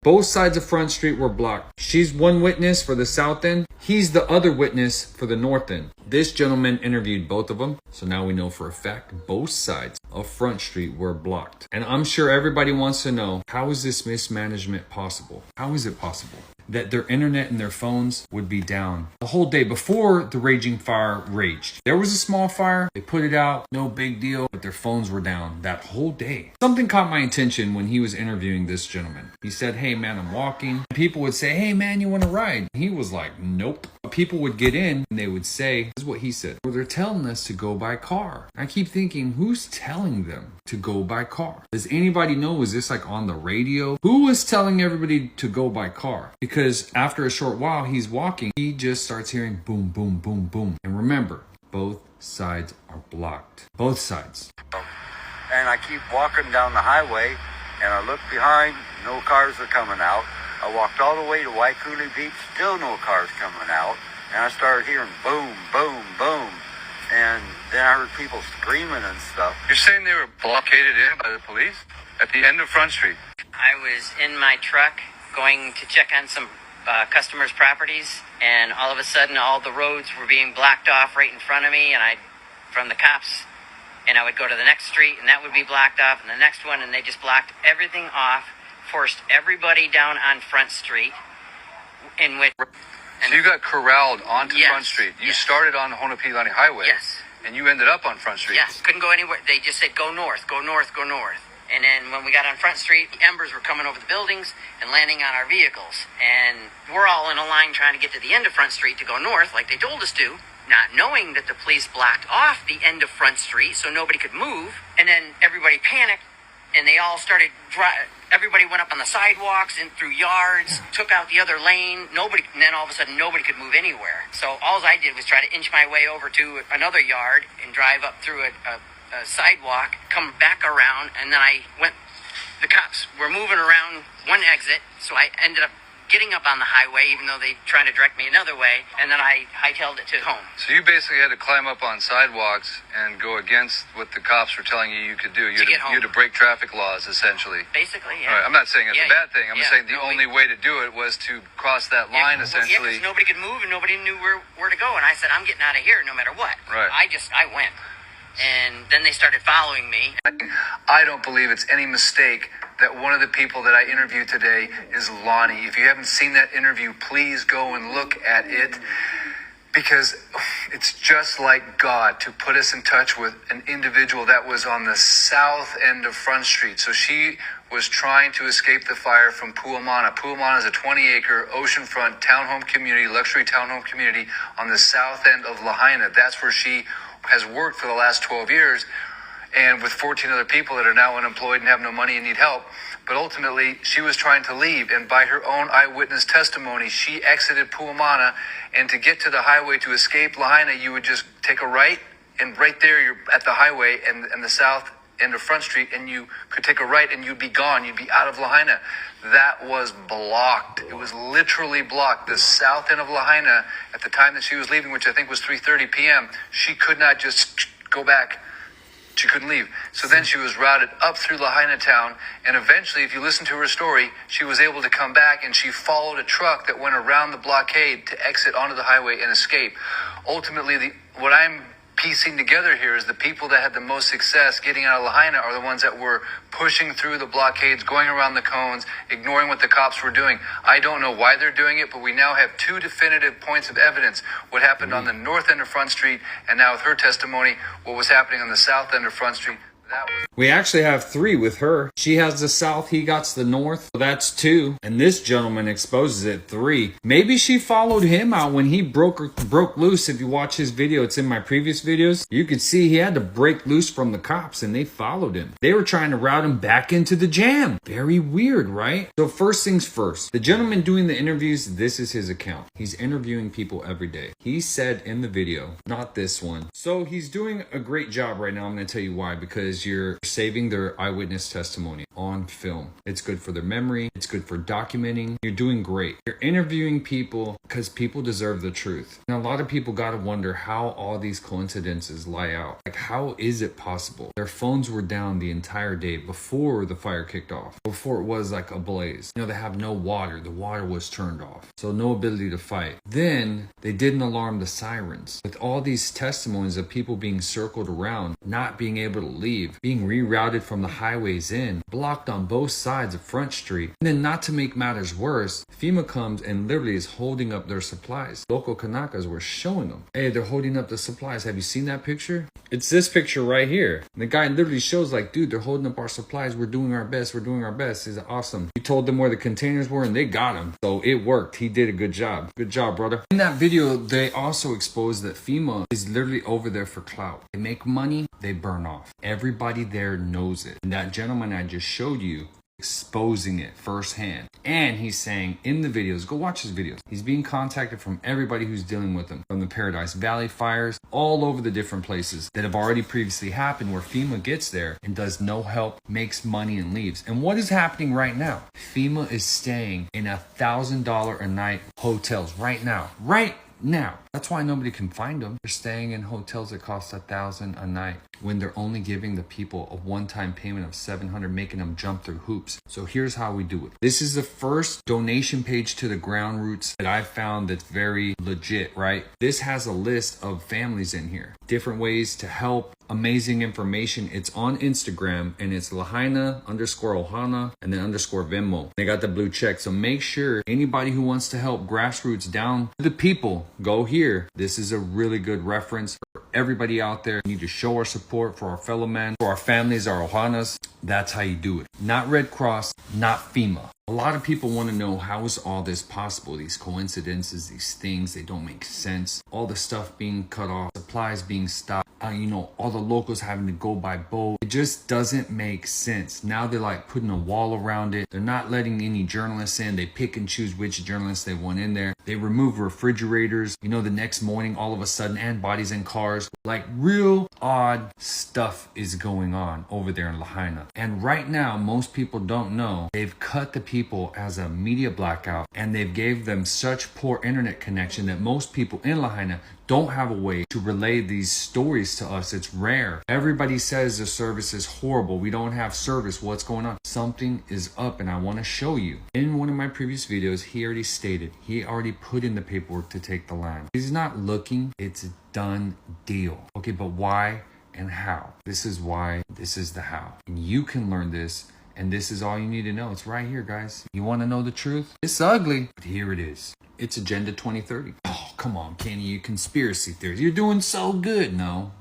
Both sides of Front Street were blocked. She's one witness for the south end. He's the other witness for the north end. This gentleman interviewed both of them. So now we know for a fact both sides of Front Street were blocked. And I'm sure everybody wants to know, how is this mismanagement possible? How is it possible that their internet and their phones would be down the whole day before the raging fire raged? There was a small fire, they put it out, no big deal, but their phones were down that whole day. Something caught my attention when he was interviewing this gentleman. He said, hey man, I'm walking. People would say, hey man, you want to ride? He was like, nope. People would get in and they would say, this is what he said, well, they're telling us to go by car. I keep thinking, who's telling them to go by car? Does anybody know? Is this like on the radio? Who was telling everybody to go by car? Because after a short while, he's walking, he just starts hearing boom, boom, boom, boom. And remember, both sides are blocked. Both sides. And I keep walking down the highway and I look behind, no cars are coming out. I walked all the way to Waikuli Beach, still no cars coming out. And I started hearing boom, boom, boom. And then I heard people screaming and stuff. You're saying they were blockaded in by the police at the end of Front Street? I was in my truck going to check on some customers' properties, and all of a sudden all the roads were being blocked off right in front of me, and from the cops, and I would go to the next street and that would be blocked off, and the next one, and they just blocked everything off, forced everybody down on Front Street, in which... So you got corralled onto Yes. Front Street. You Yes. started on Honopilani Highway. Yes. And you ended up on Front Street. Yes, couldn't go anywhere. They just said, go north, go north, go north. And then when we got on Front Street, the embers were coming over the buildings and landing on our vehicles. And we're all in a line trying to get to the end of Front Street to go north, like they told us to, not knowing that the police blocked off the end of Front Street so nobody could move. And then everybody panicked, and they all started everybody went up on the sidewalks and through yards, took out the other lane. And then all of a sudden nobody could move anywhere. So all I did was try to inch my way over to another yard and drive up through a sidewalk, come back around, and then the cops were moving around one exit, so I ended up getting up on the highway, even though they tried to direct me another way, and then I hightailed it to home. So you basically had to climb up on sidewalks and go against what the cops were telling you could do. You had to break traffic laws, essentially. Basically, yeah. All right, I'm not saying it's a bad thing. I'm just saying the only way to do it was to cross that line, essentially. Yeah, because nobody could move and nobody knew where to go, and I said, I'm getting out of here no matter what. Right. I went. And then they started following me. I don't believe it's any mistake that one of the people that I interviewed today is Lonnie. If you haven't seen that interview, please go and look at it, because it's just like God to put us in touch with an individual that was on the south end of Front Street. So she was trying to escape the fire from Puamana. Puamana is a 20-acre oceanfront townhome community, luxury townhome community on the south end of Lahaina. That's where she has worked for the last 12 years, and with 14 other people that are now unemployed and have no money and need help. But ultimately, she was trying to leave, and by her own eyewitness testimony, she exited Puamana, and to get to the highway to escape Lahaina, you would just take a right, and right there you're at the highway and the south end of Front Street, and you could take a right and you'd be gone. You'd be out of Lahaina. That was blocked. It was literally blocked. The south end of Lahaina, at the time that she was leaving, which I think was 3:30 p.m., she could not just go back. She couldn't leave. So then she was routed up through Lahaina town, and eventually, if you listen to her story, she was able to come back, and she followed a truck that went around the blockade to exit onto the highway and escape. Ultimately, what I'm piecing together here is the people that had the most success getting out of Lahaina are the ones that were pushing through the blockades, going around the cones, ignoring what the cops were doing. I don't know why they're doing it, but we now have two definitive points of evidence. What happened on the north end of Front Street, and now with her testimony, what was happening on the south end of Front Street. We actually have 3 with her. She has the south, he got the north. So that's 2. And this gentleman exposes it 3. Maybe she followed him out when he broke loose. If you watch his video, it's in my previous videos. You could see he had to break loose from the cops and they followed him. They were trying to route him back into the jam. Very weird, right? So first things first, the gentleman doing the interviews, this is his account. He's interviewing people every day. He said in the video, not this one. So he's doing a great job right now. I'm going to tell you why, because you're saving their eyewitness testimony. on film. It's good for their memory. It's good for documenting. You're doing great. You're interviewing people because people deserve the truth. And a lot of people got to wonder how all these coincidences lie out. Like, how is it possible? Their phones were down the entire day before the fire kicked off, before it was like a blaze. You know, they have no water. The water was turned off. So no ability to fight. Then they didn't alarm the sirens. With all these testimonies of people being circled around, not being able to leave, being rerouted from the highways in, blocked on both sides of Front Street. And then, not to make matters worse, FEMA comes and literally is holding up their supplies. Local Kanakas were showing them, hey, they're holding up the supplies. Have you seen that picture? It's this picture right here. And the guy literally shows like, dude, they're holding up our supplies. We're doing our best. We're doing our best. He's awesome. He told them where the containers were and they got him. So it worked. He did a good job. Good job, brother. In that video, they also exposed that FEMA is literally over there for clout. They make money, they burn off. Everybody there knows it. And that gentleman I just showed you, exposing it firsthand. And he's saying in the videos, go watch his videos, he's being contacted from everybody who's dealing with him, from the Paradise Valley fires, all over the different places that have already previously happened, where FEMA gets there and does no help, makes money and leaves. And what is happening right now? FEMA is staying in $1,000 a night hotels right now. That's why nobody can find them. They're staying in hotels that cost $1,000 a night when they're only giving the people a one-time payment of $700, making them jump through hoops. So here's how we do it. This is the first donation page to the ground roots that I found that's very legit, right? This has a list of families in here, different ways to help, amazing information. It's on Instagram and it's Lahaina_Ohana and then _Venmo. They got the blue check. So make sure anybody who wants to help grassroots down to the people, go here. This is a really good reference for everybody out there. We need to show our support for our fellow men, for our families, our Ohanas. That's how you do it. Not Red Cross, not FEMA. A lot of people want to know, how is all this possible? These coincidences, these things, they don't make sense. All the stuff being cut off, supplies being stopped, all the locals having to go by boat. It just doesn't make sense. Now they're like putting a wall around it. They're not letting any journalists in. They pick and choose which journalists they want in there. They remove refrigerators, the next morning, all of a sudden, and bodies in cars. Like, real odd stuff is going on over there in Lahaina. And right now, most people don't know, they've cut the people as a media blackout, and they've gave them such poor internet connection that most people in Lahaina don't have a way to relay these stories to us. It's rare. Everybody says the service is horrible. We don't have service. What's going on? Something is up, and I want to show you. In one of my previous videos, he already stated, he already put in the paperwork to take the land. He's not looking. It's a done deal. Okay, but why and how? This is why. This is the how. And you can learn this. And this is all you need to know. It's right here, guys. You want to know the truth? It's ugly, but here it is. It's Agenda 2030. Oh, come on, Kenny, you conspiracy theories. You're doing so good. No.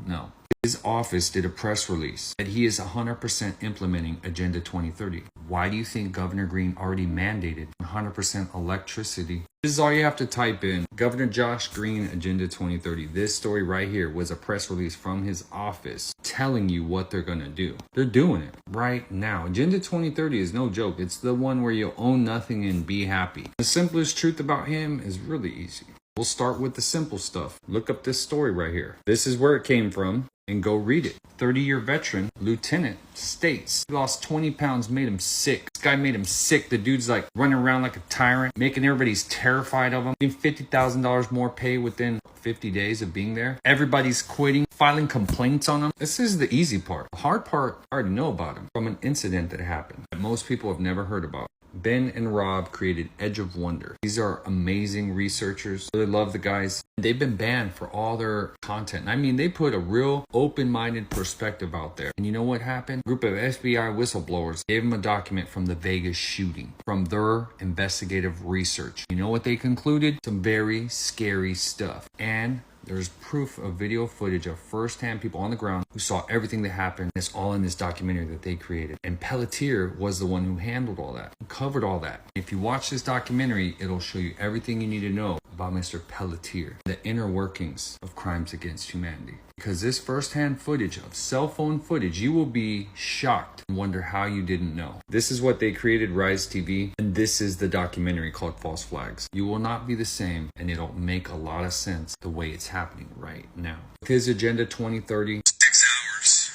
His office did a press release that he is 100% implementing Agenda 2030. Why do you think Governor Green already mandated 100% electricity? This is all you have to type in. Governor Josh Green, Agenda 2030. This story right here was a press release from his office telling you what they're going to do. They're doing it right now. Agenda 2030 is no joke. It's the one where you own nothing and be happy. The simplest truth about him is really easy. We'll start with the simple stuff. Look up this story right here. This is where it came from. And go read it. 30-year veteran, lieutenant, states he lost 20 pounds, made him sick. This guy made him sick. The dude's like running around like a tyrant, making everybody's terrified of him. Getting $50,000 more pay within 50 days of being there. Everybody's quitting, filing complaints on him. This is the easy part. The hard part, I already know about him from an incident that happened that most people have never heard about. Ben and Rob created Edge of Wonder. These are amazing researchers. Really love the guys. They've been banned for all their content. I mean, they put a real open-minded perspective out there. And you know what happened? A group of FBI whistleblowers gave them a document from the Vegas shooting, from their investigative research. You know what they concluded? Some very scary stuff. And there's proof of video footage of first-hand people on the ground who saw everything that happened. It's all in this documentary that they created. And Pelletier was the one who handled all that, who covered all that. If you watch this documentary, it'll show you everything you need to know about Mr. Pelletier, the inner workings of crimes against humanity. Because this first-hand footage of cell phone footage, you will be shocked and wonder how you didn't know. This is what they created, Rise TV, and this is the documentary called False Flags. You will not be the same, and it'll make a lot of sense the way it's happening right now. With his Agenda 2030, 6 hours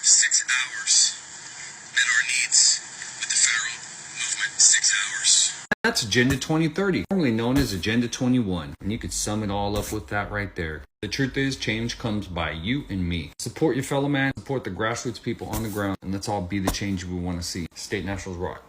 met our needs with the That's Agenda 2030, formerly known as Agenda 21. And you could sum it all up with that right there. The truth is, change comes by you and me. Support your fellow man, support the grassroots people on the ground, and let's all be the change we want to see. State Nationals rock.